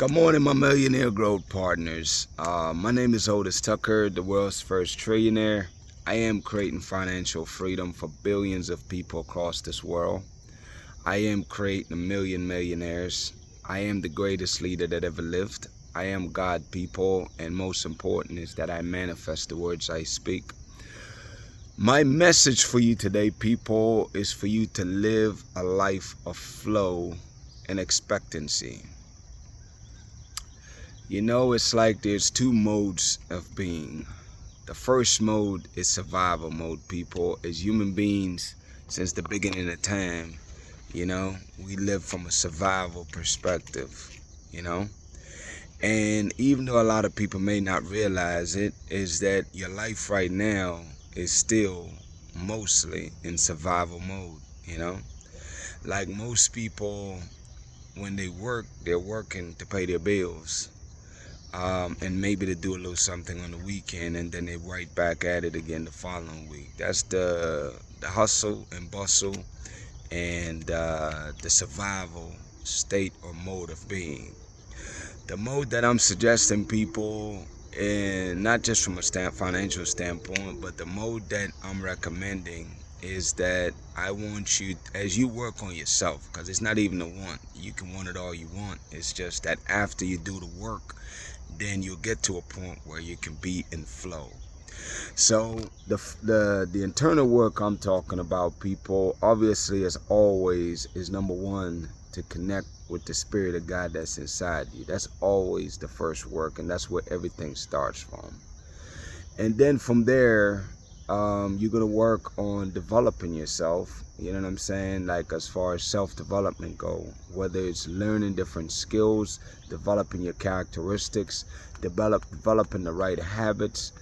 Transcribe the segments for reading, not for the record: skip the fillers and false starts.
Good morning, my millionaire growth partners. My name is Otis Tucker, the world's first trillionaire. I am creating financial freedom for billions of people across this world. I am creating a million millionaires. I am the greatest leader that ever lived. I am God, people, and most important is that I manifest the words I speak. My message for you today, people, is for you to live a life of flow and expectancy. You know, it's like there's two modes of being. The first mode is survival mode, people. As human beings, since the beginning of time, we live from a survival perspective, you know. And even though a lot of people may not realize it, is that your life right now is still mostly in survival mode. Like most people, when they work, they're working to pay their bills. And maybe to do a little something on the weekend, and then they right back at it again the following week. That's the hustle and bustle and the survival state or mode of being. The mode that I'm suggesting, people, and not just from a financial standpoint, but the mode that I'm recommending is that I want you, as you work on yourself, because it's not even a want. You can want it all you want. It's just that after you do the work, then you'll get to a point where you can be in flow. So the internal work I'm talking about, people, obviously, as always, is number one, to connect with the spirit of God that's inside you. That's always the first work, and that's where everything starts from. And then from there, you're gonna work on developing yourself. You know what I'm saying? Like as far as self-development go, whether it's learning different skills, developing your characteristics, developing the right habits,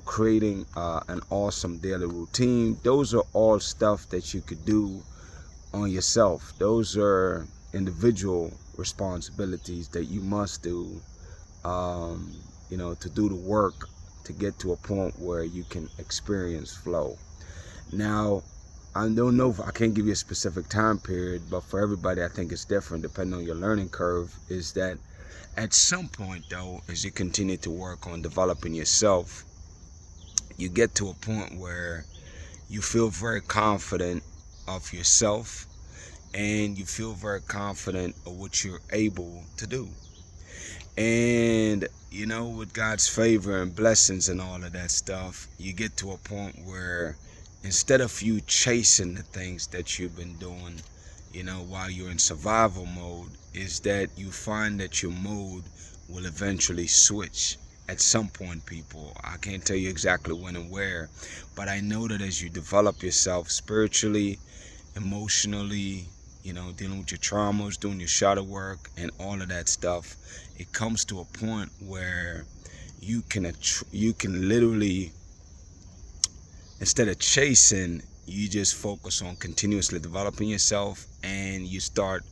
creating an awesome daily routine. Those are all stuff that you could do on yourself. Those are individual responsibilities that you must do, to do the work to get to a point where you can experience flow. Now, I don't know if I can't give you a specific time period, but for everybody, I think it's different depending on your learning curve. Is that at some point, though, as you continue to work on developing yourself, you get to a point where you feel very confident of yourself and you feel very confident of what you're able to do. And with God's favor and blessings and all of that stuff, you get to a point where instead of you chasing the things that you've been doing, while you're in survival mode, is that you find that your mode will eventually switch at some point, people. I can't tell you exactly when and where, but I know that as you develop yourself spiritually, emotionally, dealing with your traumas, doing your shadow work and all of that stuff, it comes to a point where you can literally, instead of chasing, you just focus on continuously developing yourself, and you start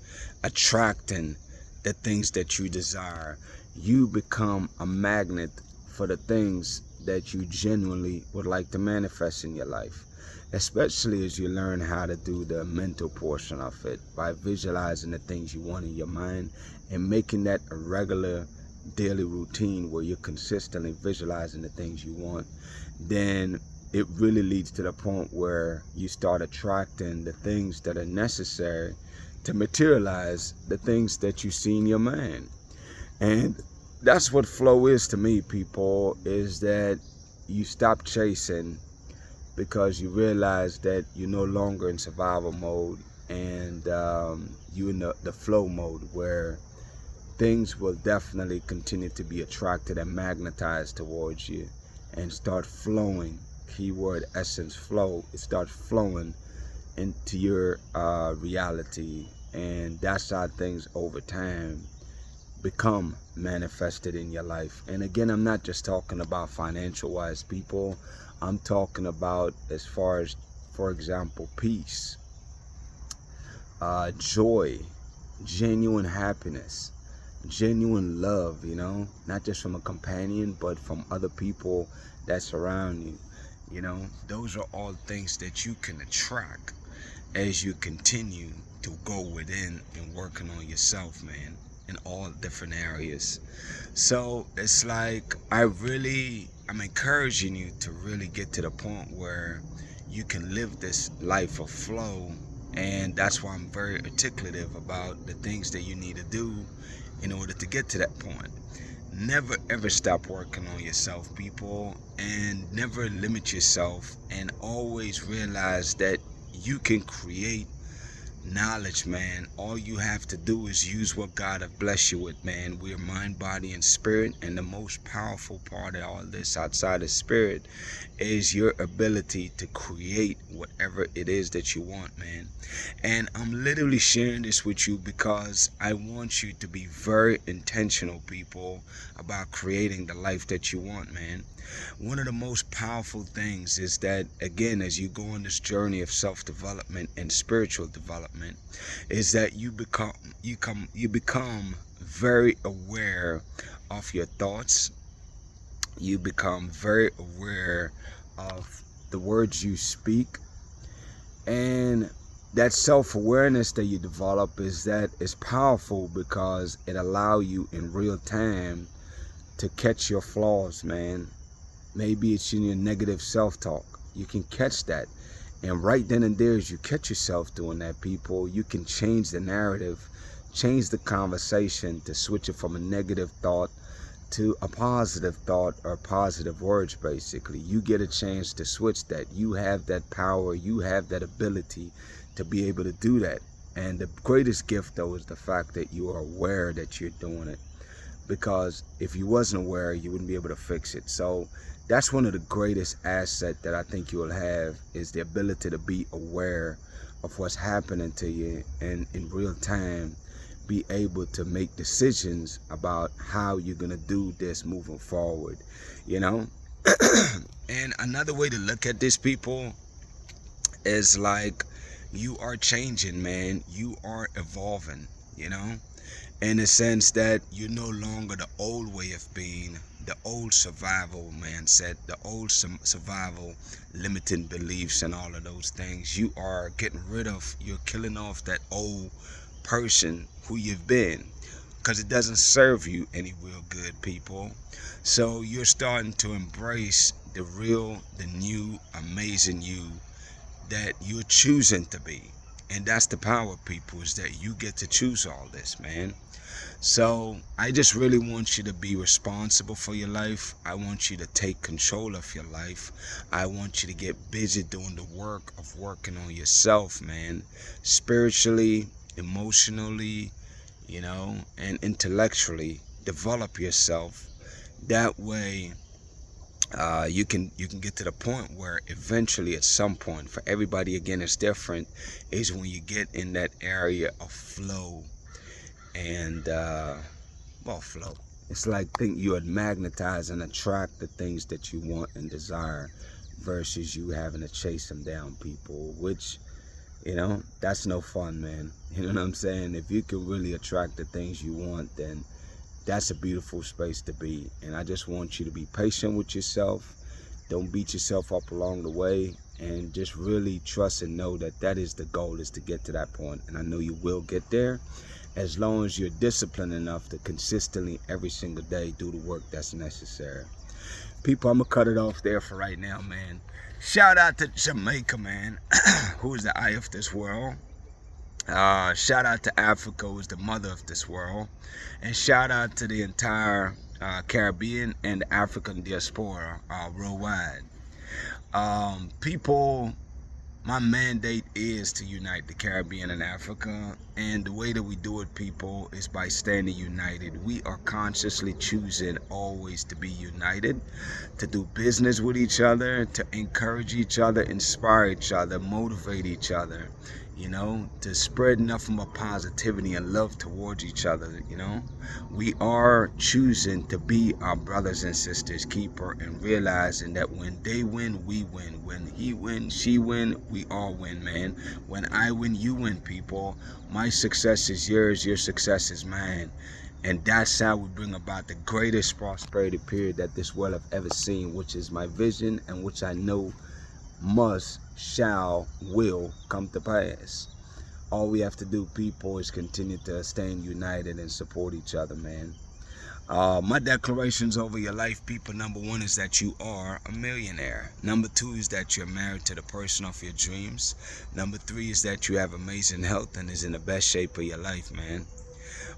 attracting the things that you desire. You become a magnet for the things that you genuinely would like to manifest in your life, especially as you learn how to do the mental portion of it by visualizing the things you want in your mind and making that a regular daily routine where you're consistently visualizing the things you want. Then it really leads to the point where you start attracting the things that are necessary to materialize the things that you see in your mind. And that's what flow is to me, people, is that you stop chasing because you realize that you're no longer in survival mode, and you're in the flow mode where things will definitely continue to be attracted and magnetized towards you and start flowing. Keyword essence, flow. It starts flowing into your reality, and that's how things over time become manifested in your life. And again, I'm not just talking about financial wise, people. I'm talking about as far as, for example, peace, joy, genuine happiness, genuine love, not just from a companion, but from other people that surround you. Those are all things that you can attract as you continue to go within and working on yourself, man. in all different areas. So it's like I'm encouraging you to really get to the point where you can live this life of flow. And that's why I'm very articulative about the things that you need to do in order to get to that point. Never ever stop working on yourself, people, and never limit yourself, and always realize that you can create knowledge, man. All you have to do is use what God have blessed you with, man. We're mind, body, and spirit, and the most powerful part of all this outside of spirit is your ability to create whatever it is that you want, man. And I'm literally sharing this with you because I want you to be very intentional, people, about creating the life that you want, man. One of the most powerful things is that, again, as you go on this journey of self-development and spiritual development, is that you become very aware of your thoughts. You become very aware of the words you speak, and that self-awareness that you develop is powerful because it allows you in real time to catch your flaws, man. Maybe it's in your negative self-talk. You can catch that. And right then and there, as you catch yourself doing that, people, you can change the narrative, change the conversation to switch it from a negative thought to a positive thought or positive words, basically. You get a chance to switch that. You have that power. You have that ability to be able to do that. And the greatest gift, though, is the fact that you are aware that you're doing it. Because if you wasn't aware, you wouldn't be able to fix it. So that's one of the greatest assets that I think you will have, is the ability to be aware of what's happening to you, and in real time be able to make decisions about how you're going to do this moving forward, you know. And another way to look at this, people, is like you are changing, man. You are evolving, you know, in the sense that you're no longer the old way of being, the old survival mindset, the old survival limiting beliefs and all of those things. You are getting rid of, you're killing off that old person who you've been, because it doesn't serve you any real good, people. So you're starting to embrace the real, the new, amazing you that you're choosing to be. And that's the power, people, is that you get to choose all this, man. So I just really want you to be responsible for your life. I want you to take control of your life. I want you to get busy doing the work of working on yourself, man. Spiritually, emotionally, you know, and intellectually. Develop yourself. That way, you can get to the point where eventually, at some point, for everybody, again, it's different, is when you get in that area of flow. And flow, it's like you would magnetize and attract the things that you want and desire, versus you having to chase them down, people, which, you know, that's no fun, man. You know what I'm saying? If you can really attract the things you want, then that's a beautiful space to be. And I just want you to be patient with yourself. Don't beat yourself up along the way, and just really trust and know that that is the goal, is to get to that point. And I know you will get there, as long as you're disciplined enough to consistently every single day do the work that's necessary. People, I'm gonna cut it off there for right now, man. Shout out to Jamaica, man, who is the eye of this world. Shout out to Africa, who is the mother of this world. And shout out to the entire Caribbean and the African diaspora worldwide. People, my mandate is to unite the Caribbean and Africa, and the way that we do it, people, is by standing united. We are consciously choosing always to be united, to do business with each other, to encourage each other, inspire each other, motivate each other, you know, to spread nothing but positivity and love towards each other, you know. We are choosing to be our brothers and sisters keeper, and realizing that when they win, we win. When he win, she win, we all win, man. When I win, you win, people. My success is yours, your success is mine. And that's how we bring about the greatest prosperity period that this world have ever seen, which is my vision, and which I know must, shall, will come to pass. All we have to do, people, is continue to stay united and support each other, man. My declarations over your life, people: number one is that you are a millionaire. Number two is that you're married to the person of your dreams. Number three is that you have amazing health and is in the best shape of your life, man.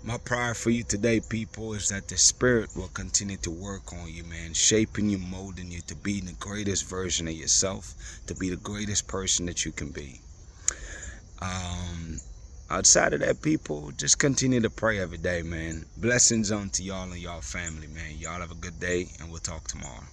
My prayer for you today, people, is that the Spirit will continue to work on you, man, shaping you, molding you to be the greatest version of yourself, to be the greatest person that you can be. Outside of that, people, just continue to pray every day, man. Blessings unto y'all and y'all family, man. Y'all have a good day, and we'll talk tomorrow.